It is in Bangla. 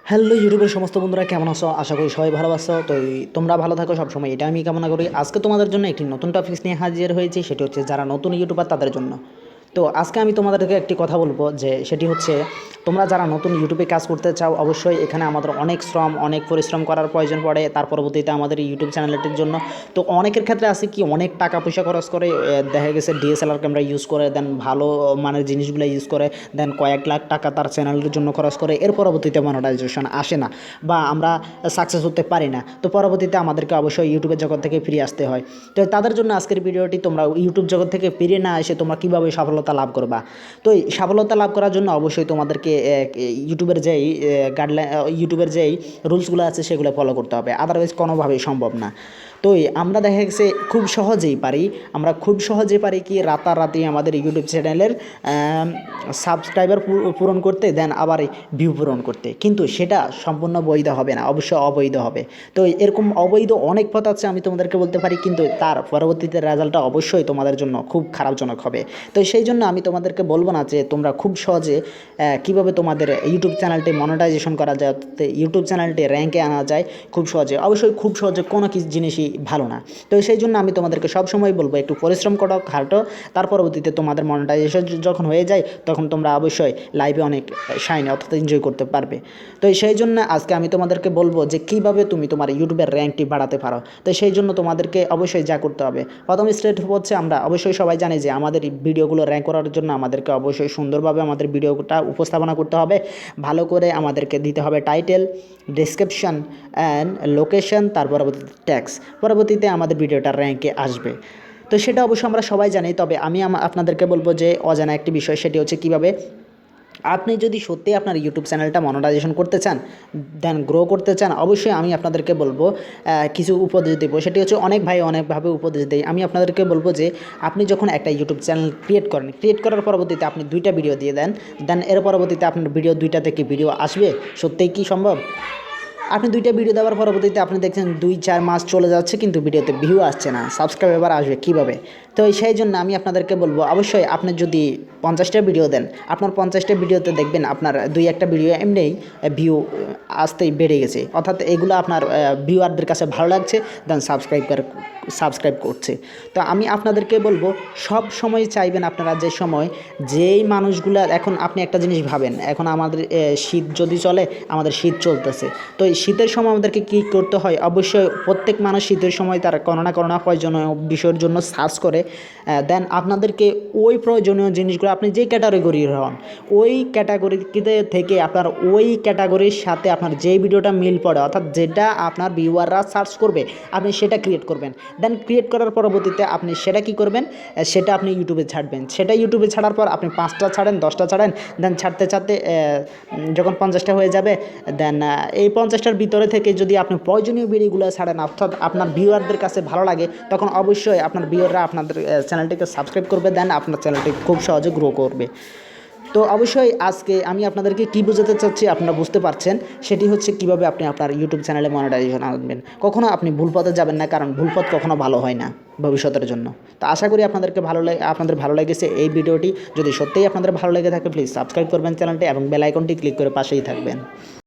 হ্যালো ইউটিউবের সমস্ত বন্ধুরা কেমন আছো? আশা করি সবাই ভালো আছো। তো তোমরা ভালো থাকো সবসময়, এটা আমি কামনা করি। আজকে তোমাদের জন্য একটি নতুন টপিকস নিয়ে হাজির হয়েছি, সেটি হচ্ছে যারা নতুন ইউটিউবার তাদের জন্য। তো আজকে আমি তোমাদেরকে একটি কথা বলবো, যে সেটি হচ্ছে তোমরা যারা নতুন ইউটিউবে কাজ করতে চাও, অবশ্যই এখানে আমাদের অনেক শ্রম অনেক পরিশ্রম করার প্রয়োজন পড়ে। তার পরবর্তীতে আমাদের ইউটিউব চ্যানেলটির জন্য তো অনেকের ক্ষেত্রে আছে কি, অনেক টাকা পয়সা খরচ করে, দেখা গেছে ডিএসএলআর ক্যামেরা ইউজ করে, দেন ভালো মানের জিনিসগুলো ইউজ করে, দেন কয়েক লাখ টাকা তার চ্যানেলের জন্য খরচ করে, এর পরবর্তীতে মনিটাইজেশন আসে না বা আমরা সাকসেস হতে পারি না। তো পরবর্তীতে আমাদেরকে অবশ্যই ইউটিউবের জগৎ থেকে ফিরে আসতে হয়। তো তাদের জন্য আজকের ভিডিওটি, তোমরা ইউটিউব জগৎ থেকে ফিরে না এসে তোমরা কীভাবে সফলতা লাভ করবা। তো এই সফলতা লাভ করার জন্য অবশ্যই তোমাদেরকে ইউটিউবের যেই গাইডলাইন, ইউটিউবের যেই রুলসগুলো আছে সেগুলো ফলো করতে হবে, আদারওয়াইজ কোনোভাবেই সম্ভব না। তো আমরা দেখা গেছে খুব সহজেই পারি, আমরা খুব সহজে পারি কি রাতারাতি আমাদের ইউটিউব চ্যানেলের সাবস্ক্রাইবার পূরণ করতে, দেন আবার ভিউ পূরণ করতে, কিন্তু সেটা সম্পূর্ণ বৈধ হবে না, অবশ্যই অবৈধ হবে। তো এরকম অবৈধ অনেক পথ আছে, আমি তোমাদেরকে বলতে পারি, কিন্তু তার পরবর্তীতে রেজাল্টটা অবশ্যই তোমাদের জন্য খুব খারাপজনক হবে। তো সেই জন্য আমি তোমাদেরকে বলবো না যে তোমরা খুব সহজে কীভাবে তোমাদের ইউটিউব চ্যানেলটি মনিটাইজেশন করা যায়, ইউটিউব চ্যানেলটি র্যাঙ্কে আনা যায় খুব সহজে। অবশ্যই খুব সহজে কোনো কিছু জিনিসই ভালো না। তো সেই জন্য আমি তোমাদেরকে সবসময় বলবো একটু পরিশ্রম করো, খাটো, তার পরবর্তীতে তোমাদের মনিটাইজেশন যখন হয়ে যায় তখন তোমরা অবশ্যই লাইভে অনেক শাইন অর্থাৎ এনজয় করতে পারবে। তো সেই জন্য আজকে আমি তোমাদেরকে বলবো যে কীভাবে তুমি তোমার ইউটিউবের র্যাঙ্কটি বাড়াতে পারো। তো সেই জন্য তোমাদেরকে অবশ্যই যা করতে হবে, প্রথম স্টেপ হচ্ছে, আমরা অবশ্যই সবাই জানি যে আমাদের ভিডিওগুলো র্যাঙ্ক করার জন্য আমাদেরকে অবশ্যই সুন্দরভাবে আমাদের ভিডিওটা উপস্থাপনা করতে হবে, ভালো করে আমাদেরকে দিতে হবে টাইটেল, ডেসক্রিপশন অ্যান্ড লোকেশন, তার পরবর্তীতে ট্যাক্স, পরবর্তীতে আমাদের ভিডিওটা র্যাঙ্কে আসবে। তো সেটা অবশ্যই আমরা সবাই জানি, তবে আমি আপনাদেরকে বলবো যে অজানা একটি বিষয়, সেটি হচ্ছে কীভাবে আপনি যদি সত্যি আপনার ইউটিউব চ্যানেলটা মনিটাইজেশন করতে চান, দেন গ্রো করতে চান, অবশ্যই আমি আপনাদেরকে বলবো কিছু উপদেশ দেবো। সেটি হচ্ছে অনেক ভাই অনেকভাবে উপদেশ দেয়, আমি আপনাদেরকে বলবো যে আপনি যখন একটা ইউটিউব চ্যানেল ক্রিয়েট করেন, ক্রিয়েট করার পরবর্তীতে আপনি 2টা ভিডিও দিয়ে দেন, দেন এর পরবর্তীতে আপনার ভিডিও 2টা থেকে ভিডিও আসবে, সত্যিই কি সম্ভব? আপনি 2টা ভিডিও দেওয়ার পরবর্তীতে আপনি দেখছেন 2-4 মাস চলে যাচ্ছে কিন্তু ভিডিওতে ভিউ আসছে না, সাবস্ক্রাইবার আসবে কীভাবে? তো সেই জন্য আমি আপনাদেরকে বলবো, অবশ্যই আপনি যদি 50টা ভিডিও দেন, আপনার 50টা ভিডিওতে দেখবেন আপনার 2-1টা ভিডিও এমনিই ভিউ আসতেই বেড়ে গেছে, অর্থাৎ এগুলো আপনার ভিউয়ারদের কাছে ভালো লাগছে, দেন সাবস্ক্রাইব করছে। তো আমি আপনাদেরকে বলবো সব সময় চাইবেন আপনারা, যে সময় যেই মানুষগুলো, এখন আপনি একটা জিনিস ভাবেন, এখন আমাদের শীত যদি চলে, আমাদের শীত চলতেছে, তো এই শীতের সময় আমাদেরকে কী করতে হয়, অবশ্যই প্রত্যেক মানুষ শীতের সময় তার কোনো না কোনো প্রয়োজনীয় বিষয়ের জন্য সার্চ করে, দেন আপনাদেরকে ওই প্রয়োজনীয় জিনিসগুলো, আপনি যে ক্যাটাগরির হন ওই ক্যাটাগরিতে থেকে আপনার ওই ক্যাটাগরির সাথে আপনার যেই ভিডিওটা মিল পড়ে, অর্থাৎ যেটা আপনার ভিউয়াররা সার্চ করবে, আপনি সেটা ক্রিয়েট করবেন। দেন ক্রিয়েট করার পরবর্তীতে আপনি সেটা কী করবেন, সেটা আপনি ইউটিউবে ছাড়বেন। সেটা ইউটিউবে ছাড়ার পর আপনি 5টা ছাড়েন, 10টা ছাড়েন, দেন ছাড়তে ছাড়তে যখন 50টা হয়ে যাবে, দেন এই 50টার ভিতরে থেকে যদি আপনি প্রয়োজনীয় ভিডিওগুলো ছাড়েন, অর্থাৎ আপনার ভিউয়ারদের কাছে ভালো লাগে, তখন অবশ্যই আপনার ভিউয়াররা আপনাদের চ্যানেলটিকে সাবস্ক্রাইব করবে, দেন আপনার চ্যানেলটি খুব সহজে গ্রো করবে। তো অবশ্যই আজকে আমি আপনাদেরকে কী বোঝাতে চাচ্ছি আপনারা বুঝতে পারছেন, সেটি হচ্ছে কীভাবে আপনি আপনার ইউটিউব চ্যানেলে মনিটাইজেশন আনবেন। কখনও আপনি ভুল পথে যাবেন না, কারণ ভুল পথ কখনো ভালো হয় না ভবিষ্যতের জন্য। তো আশা করি আপনাদের ভালো লেগেছে এই ভিডিওটি। যদি সত্যিই আপনাদের ভালো লেগে থাকে, প্লিজ সাবস্ক্রাইব করবেন চ্যানেলটি এবং বেল আইকনটি ক্লিক করে পাশেই থাকবেন।